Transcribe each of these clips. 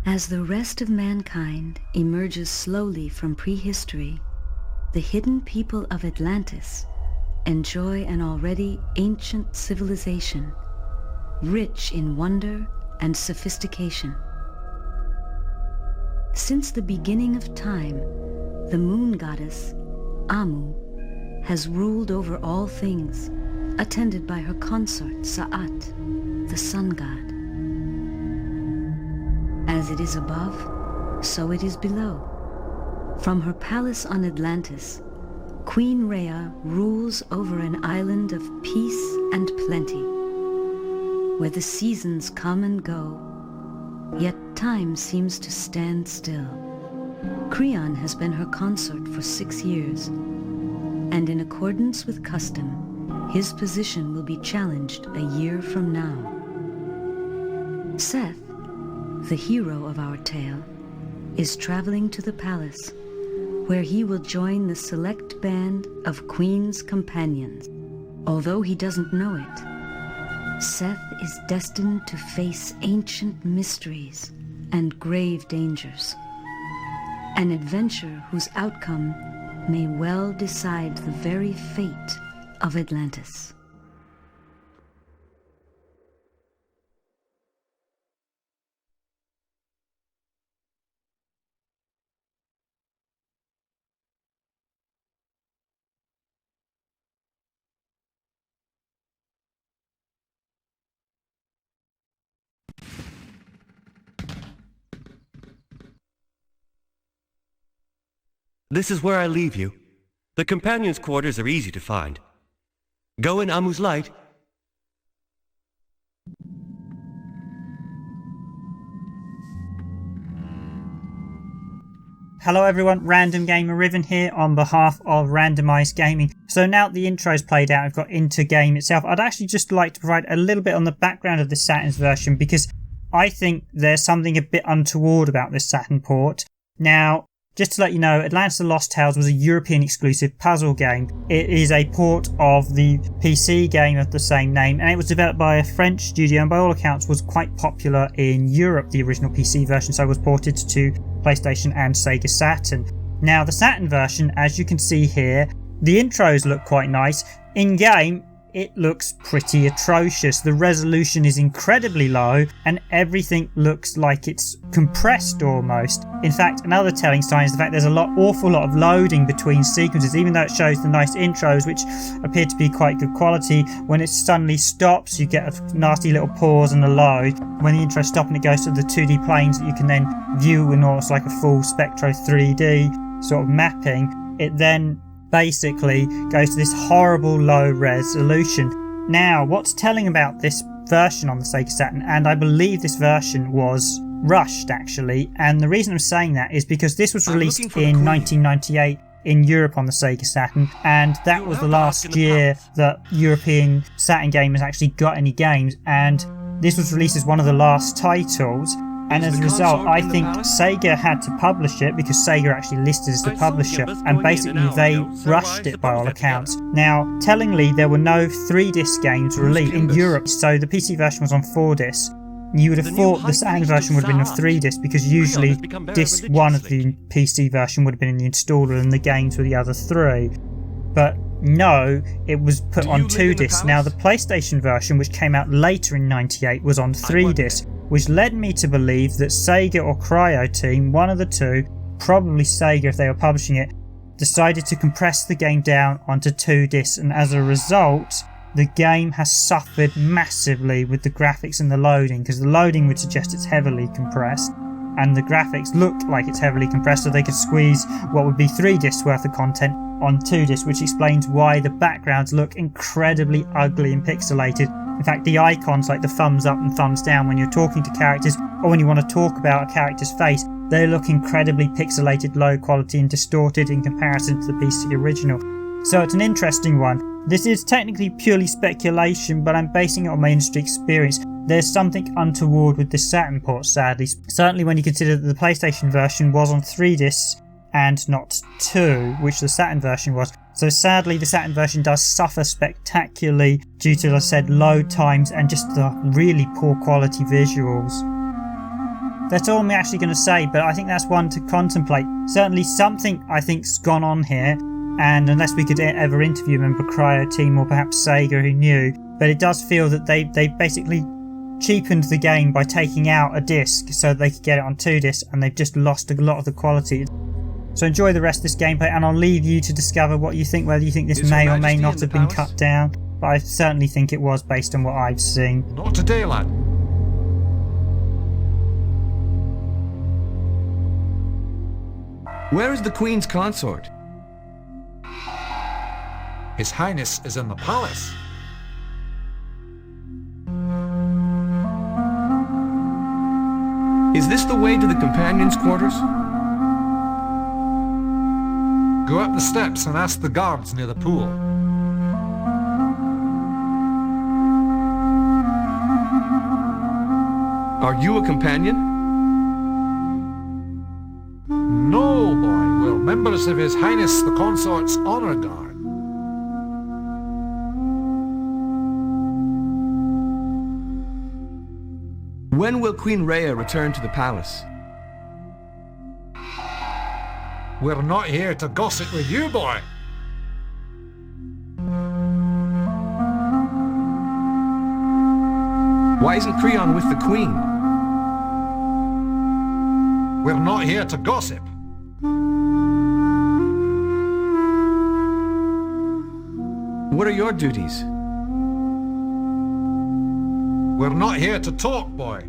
As the rest of mankind emerges slowly from prehistory, the hidden people of Atlantis enjoy an already ancient civilization, rich in wonder and sophistication. Since the beginning of time, the moon goddess, Amu, has ruled over all things, attended by her consort, Sa'at, the sun god. As it is above, so it is below. From her palace on Atlantis, Queen Raya rules over an island of peace and plenty, where the seasons come and go, yet time seems to stand still. Cryon has been her consort for 6 years, and in accordance with custom, his position will be challenged a year from now. Seth, the hero of our tale, is traveling to the palace, where he will join the select band of Queen's companions. Although he doesn't know it, Seth is destined to face ancient mysteries and grave dangers, an adventure whose outcome may well decide the very fate of Atlantis. This is where I leave you. The companions' quarters are easy to find. Go in Amu's light. Hello everyone, Random Gamer Riven here on behalf of Randomised Gaming. So now that the intro's played out, I've got into game itself. I'd actually just like to provide a little bit on the background of the Saturn's version, because I think there's something a bit untoward about this Saturn port. Now, just to let you know, Atlantis The Lost Tales was a European exclusive puzzle game. It is a port of the PC game of the same name, and it was developed by a French studio and by all accounts was quite popular in Europe, the original PC version, so it was ported to PlayStation and Sega Saturn. Now the Saturn version, as you can see here, the intros look quite nice. In game, it looks pretty atrocious. The resolution is incredibly low and everything looks like it's compressed almost. In fact, another telling sign is the fact there's awful lot of loading between sequences. Even though it shows the nice intros, which appear to be quite good quality, when it suddenly stops you get a nasty little pause and a load. When the intro stops and it goes to the 2D planes that you can then view in almost like a full Spectro 3D sort of mapping, it then basically goes to this horrible low resolution. Now, what's telling about this version on the Sega Saturn, and I believe this version was rushed actually, and the reason I'm saying that is because this was released in 1998 in Europe on the Sega Saturn, and that was the last year that European Saturn gamers actually got any games, and this was released as one of the last titles. And as a result, I think Sega had to publish it because Sega actually listed as the publisher, and basically they rushed it by all accounts. Now, tellingly, there were no 3-disc games released in Europe, so the PC version was on 4 discs. You would have thought the Saturn version would have been on 3 discs because usually disc 1 of the PC version would have been in the installer and the games were the other 3. But no, it was put on 2 discs. Now, the PlayStation version, which came out later in '98, was on 3 discs. Which led me to believe that Sega or Cryo team, one of the two, probably Sega if they were publishing it, decided to compress the game down onto 2 discs, and as a result the game has suffered massively with the graphics and the loading, because the loading would suggest it's heavily compressed and the graphics look like it's heavily compressed, so they could squeeze what would be 3 discs worth of content on 2 discs, which explains why the backgrounds look incredibly ugly and pixelated. In fact, the icons like the thumbs up and thumbs down when you're talking to characters or when you want to talk about a character's face, they look incredibly pixelated, low quality and distorted in comparison to the PC original. So it's an interesting one. This is technically purely speculation, but I'm basing it on my industry experience. There's something untoward with the Saturn port, sadly. Certainly when you consider that the PlayStation version was on 3 discs and not 2, which the Saturn version was. So sadly the Saturn version does suffer spectacularly due to, as I said, load times and just the really poor quality visuals. That's all I'm actually going to say, but I think that's one to contemplate. Certainly something I think's gone on here, and unless we could ever interview a member of Cryo team or perhaps Sega who knew, but it does feel that they basically cheapened the game by taking out a disc so they could get it on 2 discs, and they've just lost a lot of the quality. So enjoy the rest of this gameplay, and I'll leave you to discover what you think, whether you think this may or may not have been cut down, but I certainly think it was based on what I've seen. Not today, lad. Where is the Queen's consort? His Highness is in the palace. Is this the way to the companions' quarters? Go up the steps and ask the guards near the pool. Are you a companion? No, boy. We're members of His Highness the Consort's Honour Guard. When will Queen Raya return to the palace? We're not here to gossip with you, boy. Why isn't Creon with the Queen? We're not here to gossip. What are your duties? We're not here to talk, boy.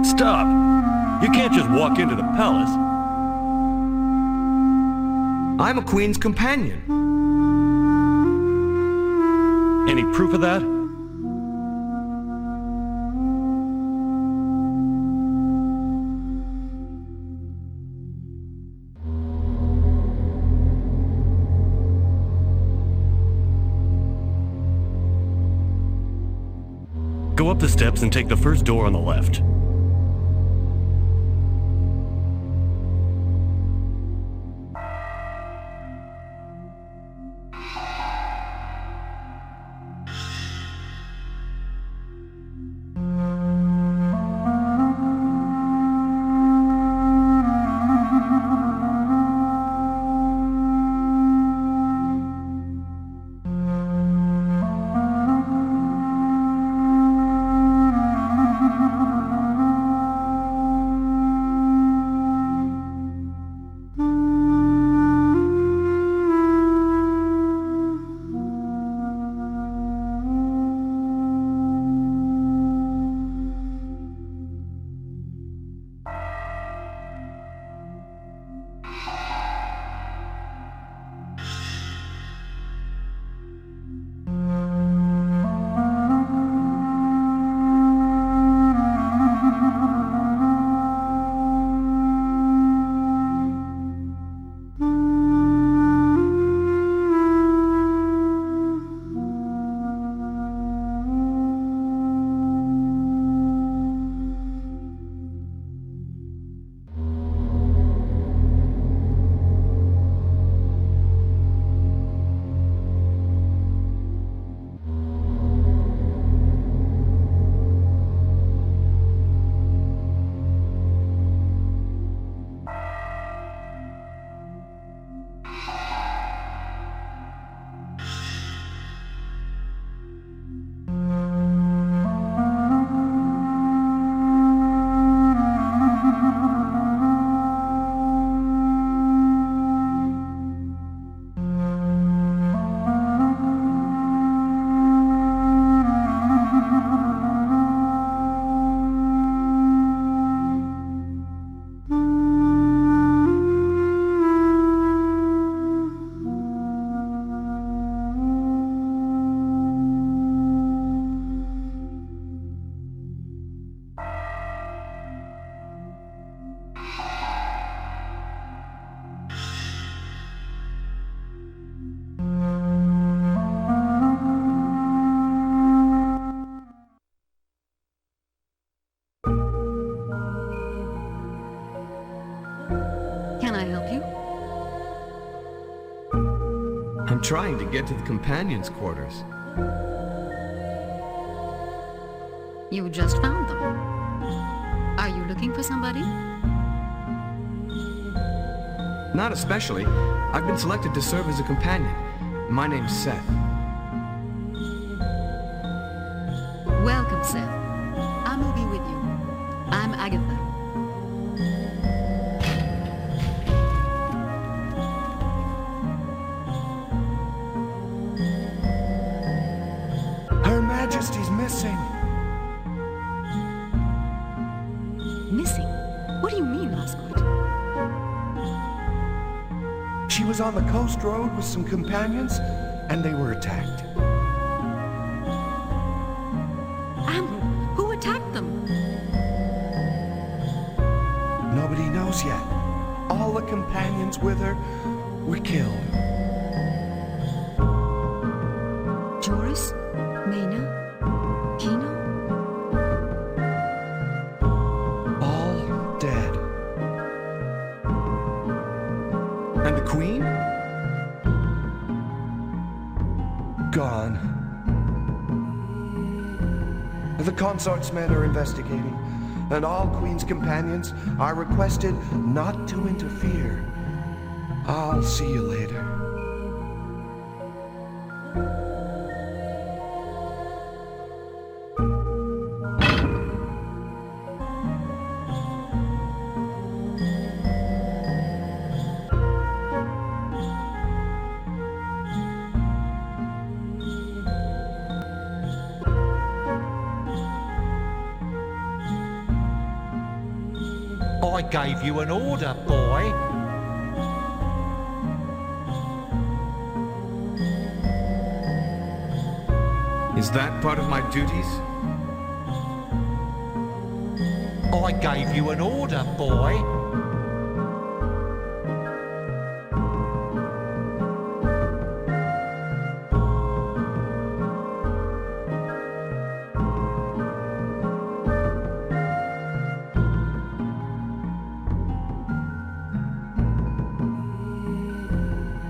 Stop! You can't just walk into the palace. I'm a Queen's companion. Any proof of that? Go up the steps and take the first door on the left. Can I help you? I'm trying to get to the companions' quarters. You just found them. Are you looking for somebody? Not especially. I've been selected to serve as a companion. My name's Seth. Welcome, Seth. I will be with you. I'm Agatha. Her Majesty's missing. Missing? What do you mean, Lasquith? She was on the coast road with some companions, and they were attacked. Amber, who attacked them? Nobody knows yet. All the companions with her were killed. Joris? Mena? Kino? All dead. And the Queen? Gone. The consort's men are investigating, and all Queen's companions are requested not to interfere. I'll see you later. I gave you an order, boy. Is that part of my duties? I gave you an order, boy.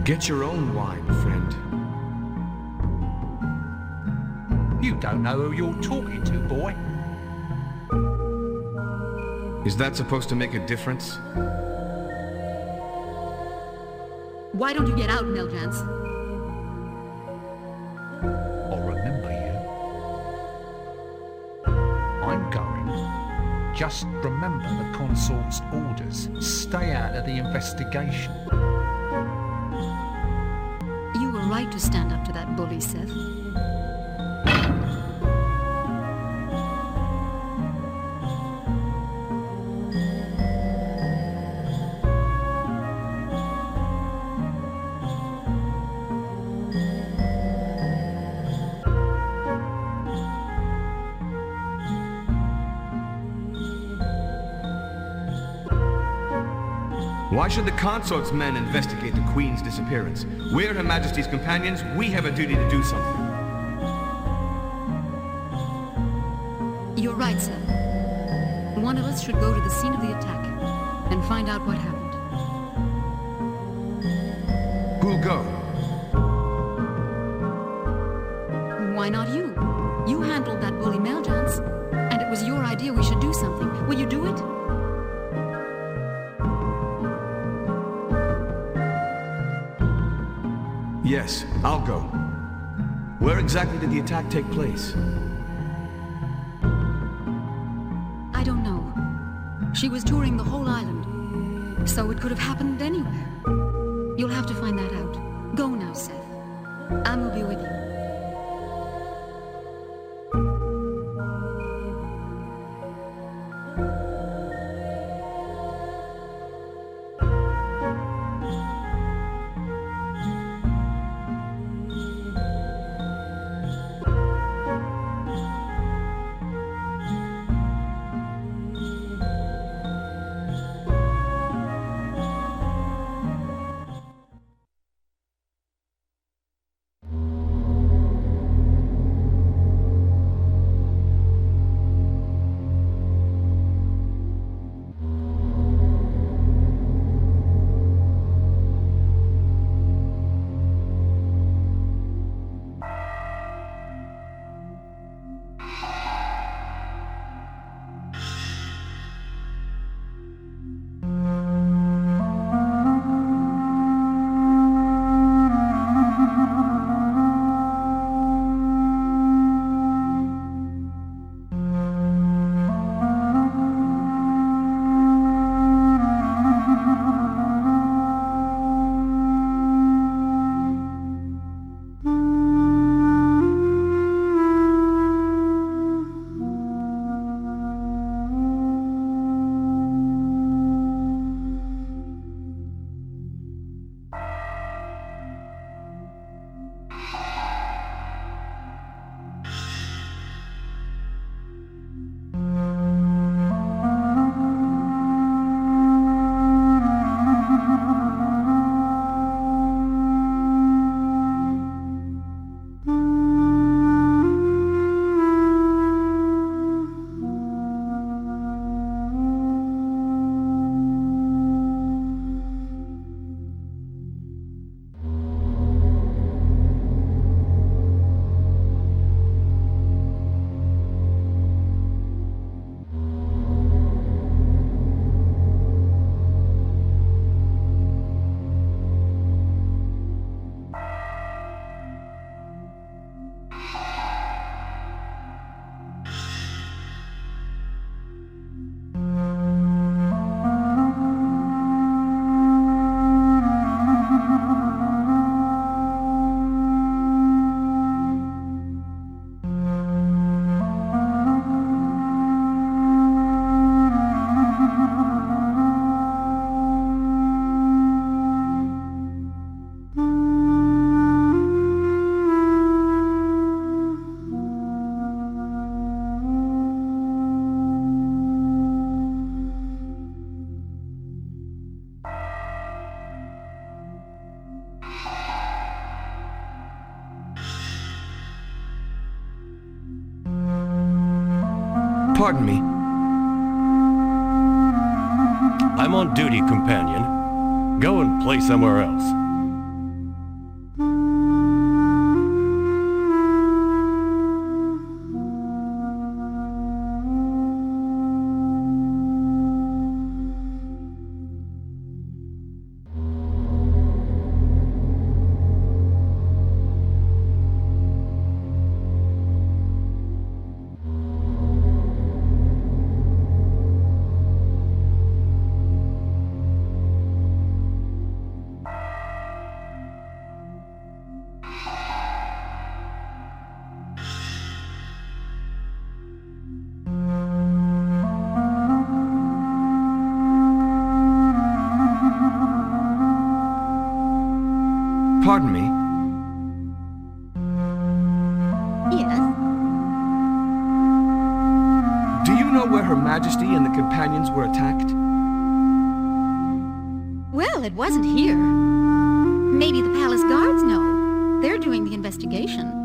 Get your own wine, friend. You don't know who you're talking to, boy. Is that supposed to make a difference? Why don't you get out, Meljans? I'll remember you. I'm going. Just remember the consort's orders. Stay out of the investigation. You were right to stand up to that bully, Seth. Why should the consort's men investigate the Queen's disappearance? We're Her Majesty's companions. We have a duty to do something. You're right, Seth. One of us should go to the scene of the attack and find out what happened. Who'll go? Why not you? You handled that bully Meljans, and it was your idea we should do something. Will you do it? Yes, I'll go. Where exactly did the attack take place? I don't know. She was touring the whole island, so it could have happened anywhere. You'll have to find that out. Go now, Seth. I will be with you. Pardon me. I'm on duty, companion. Go and play somewhere else. Pardon me. Yes? Do you know where Her Majesty and the companions were attacked? Well, it wasn't here. Maybe the palace guards know. They're doing the investigation.